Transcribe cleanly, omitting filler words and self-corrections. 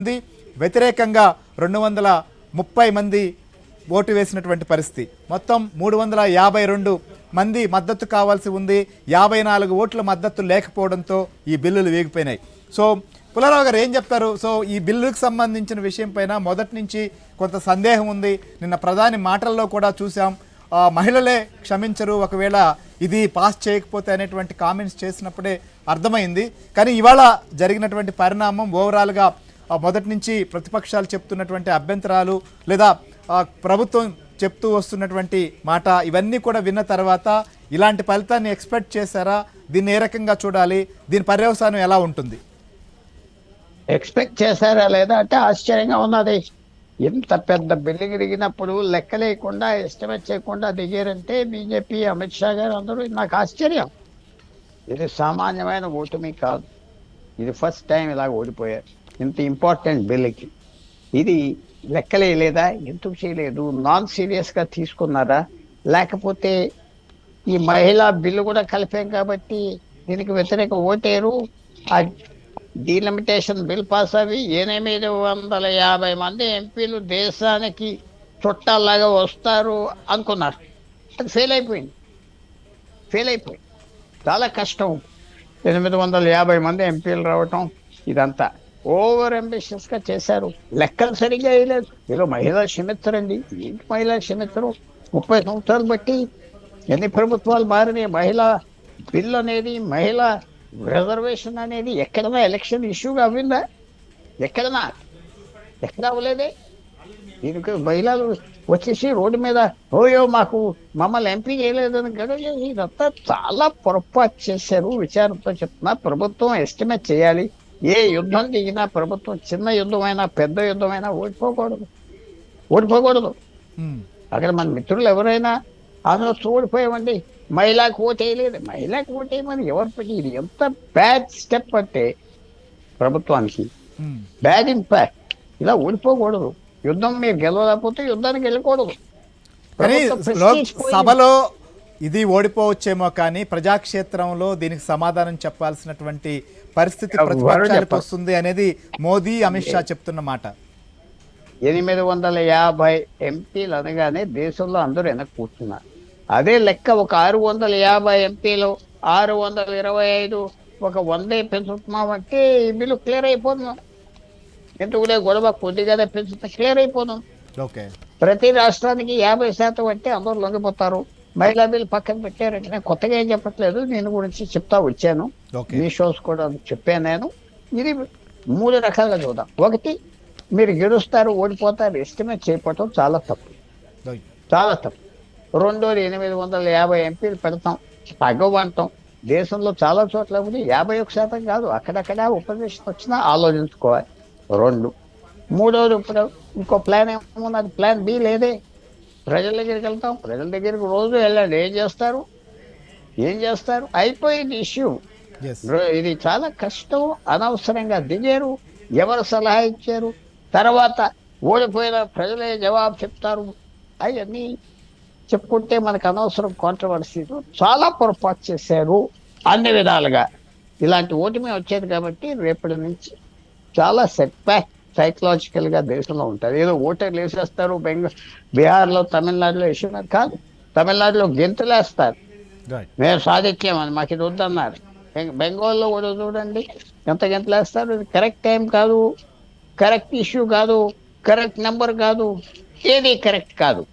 మంది వ్యతిరేకంగా 230 మంది ఓటు వేసినటువంటి పరిస్థితి. మొత్తం 352 మంది మద్దతు కావాల్సి ఉంది. 54 ఓట్ల మద్దతు లేకపోవడంతో ఈ బిల్లులు వేగిపోయినాయి. సో పుల్లారావు గారు ఏం చెప్తారు? సో ఈ బిల్లుకు సంబంధించిన విషయం పైన మొదటి నుంచి కొంత సందేహం ఉంది. నిన్న ప్రధాని మాటల్లో కూడా చూసాం, మహిళలే క్షమించరు ఒకవేళ ఇది పాస్ చేయకపోతే అనేటువంటి కామెంట్స్ చేసినప్పుడే అర్థమైంది. కానీ ఇవాళ జరిగినటువంటి పరిణామం ఓవరాల్గా మొదటి నుంచి ప్రతిపక్షాలు చెప్తున్నటువంటి అభ్యంతరాలు లేదా ప్రభుత్వం చెప్తూ వస్తున్నటువంటి మాట ఇవన్నీ కూడా విన్న తర్వాత ఇలాంటి ఫలితాన్ని ఎక్స్పెక్ట్ చేశారా? దీన్ని ఏ రకంగా చూడాలి? దీని పర్యవసానం ఎలా ఉంటుంది? ఎక్స్పెక్ట్ చేశారా లేదా అంటే ఆశ్చర్యంగా ఉన్నది. ఎంత పెద్ద బిల్లు దిగినప్పుడు లెక్క లేకుండా ఎస్టిమేట్ చేయకుండా దిగారంటే బీజేపీ, అమిత్ షా గారు అందరూ. నాకు ఆశ్చర్యం. ఇది సామాన్యమైన ఓటమి కాదు. ఇది ఫస్ట్ టైం ఇలా ఓడిపోయారు ఇంత ఇంపార్టెంట్ బిల్లుకి. ఇది లెక్కలేదా? ఎందుకు చేయలేదు? నాన్ సీరియస్గా తీసుకున్నారా? లేకపోతే ఈ మహిళా బిల్లు కూడా కలిపాం కాబట్టి దీనికి వ్యతిరేక ఓటేరు, ఆ డీలిమిటేషన్ బిల్ పాస్ అవి 850 మంది ఎంపీలు దేశానికి చుట్టాలాగా వస్తారు అనుకున్నారు. అది ఫెయిల్ అయిపోయింది. చాలా కష్టం. 850 మంది ఎంపీలు రావటం ఇదంతా ఓవర్ అంబిషియస్గా చేశారు. లెక్కలు సరిగ్గా వేయలేదు. ఏదో మహిళా క్షమించరండి. ఏంటి మహిళా క్షమించరు? 30 సంవత్సరాలు బట్టి ఎన్ని ప్రభుత్వాలు మారినాయి. మహిళా బిల్ అనేది, మహిళా రిజర్వేషన్ అనేది ఎక్కడైనా ఎలక్షన్ ఇష్యూగా అవ్విందా? ఎక్కడ అవ్వలేదే. దీనికి మహిళలు వచ్చేసి రోడ్డు మీద ఓయో మమ్మల్ని ఎంపీ చేయలేదని గడవ. ఇదంతా చాలా పొరపాటు చేశారు. విచారంతో చెప్తున్నా. ప్రభుత్వం ఎస్టిమేట్ చేయాలి. ఏ యుద్ధం దిగినా ప్రభుత్వం చిన్న యుద్ధమైనా పెద్ద యుద్ధమైనా ఓడిపోకూడదు. అక్కడ మన మిత్రులు ఎవరైనా అందులో ఓడిపోయామండి, మహిళకు ఓటు వేయలేదు, మహిళకు ఓటు వేయమని ఎవరు పెట్టి. ఇది ఎంత బ్యాడ్ స్టెప్ అంటే ప్రభుత్వానికి బ్యాడ్ ఇంపాక్ట్. ఇలా ఓడిపోకూడదు. యుద్ధం మీరు గెలవలేకపోతే యుద్ధానికి వెళ్ళకూడదు. సభలో ఇది ఓడిపోవచ్చేమో కానీ ప్రజాక్షేత్రంలో దీనికి సమాధానం చెప్పాల్సినటువంటి పరిస్థితి ప్రతిపక్షాలకు వస్తుంది అనేది మోదీ, అమిత్ షా చెప్తున్న మాట. 850 ఎంపీలు అనగానే దేశంలో అందరూ వెనక్కి కూర్చున్నారు. అదే లెక్క ఒక 650 ఎంపీలు 625 ఒక 100 పెంచుతున్నామంటే ఈ బిల్లు క్లియర్ అయిపోతున్నాం. ఎందుకులే గొడవ, కొద్దిగానే పెంచుతా క్లియర్ అయిపోదాం. ప్రతి రాష్ట్రానికి 50% అంటే అందరూ లొంగిపోతారు. మహిళా బిల్ పక్కన పెట్టారంటే నేను కొత్తగా ఏం చెప్పట్లేదు. నేను గురించి చెప్తా వచ్చాను, మీ షోస్ కూడా చెప్పాను నేను. ఇది 3 రకాలుగా చూద్దాం. ఒకటి, మీరు గెలుస్తారు, ఓడిపోతారు ఎస్టిమేట్ చేయకపోవటం చాలా తప్పు. రెండోది, 850 ఎంపీలు పెడతాం, తగ్గవంటాం. దేశంలో చాలా చోట్ల ఉంది 51% కాదు, అక్కడక్కడ ఉపదేశం వచ్చినా ఆలోచించుకోవాలి. 2. మూడోది, ఇప్పుడు ఇంకో ప్లాన్ ఏమున్నది? ప్లాన్ బి లేదే. ప్రజల దగ్గరికి వెళ్తాం, ప్రజల దగ్గరికి రోజు వెళ్ళండి. ఏం చేస్తారు? అయిపోయింది ఇష్యూ. ఇది చాలా కష్టం. అనవసరంగా దిగారు. ఎవరు సలహా ఇచ్చారు? తర్వాత ఓడిపోయిన ప్రజలే జవాబు చెప్తారు. అవన్నీ చెప్పుకుంటే మనకు అనవసరం కాంట్రవర్సీ. చాలా పొరపాటు చేశారు అన్ని విధాలుగా. ఇలాంటి ఓటమి వచ్చేది కాబట్టి రేపటి నుంచి చాలా సెట్ బ్యాక్ సైకలాజికల్గా దేశంలో ఉంటుంది. ఏదో ఓటర్లు వేసేస్తారు. బీహార్లో, తమిళనాడులో వేసినారు కాదు. తమిళనాడులో గెంతులేస్తారు, మేము సాధిత్యమని, మాకు ఇది వద్దన్నారు. బెంగాల్లో కూడా చూడండి ఎంత గెంతులేస్తారు. ఇది కరెక్ట్ టైం కాదు, కరెక్ట్ ఇష్యూ కాదు, కరెక్ట్ నెంబర్ కాదు, ఏది కరెక్ట్ కాదు.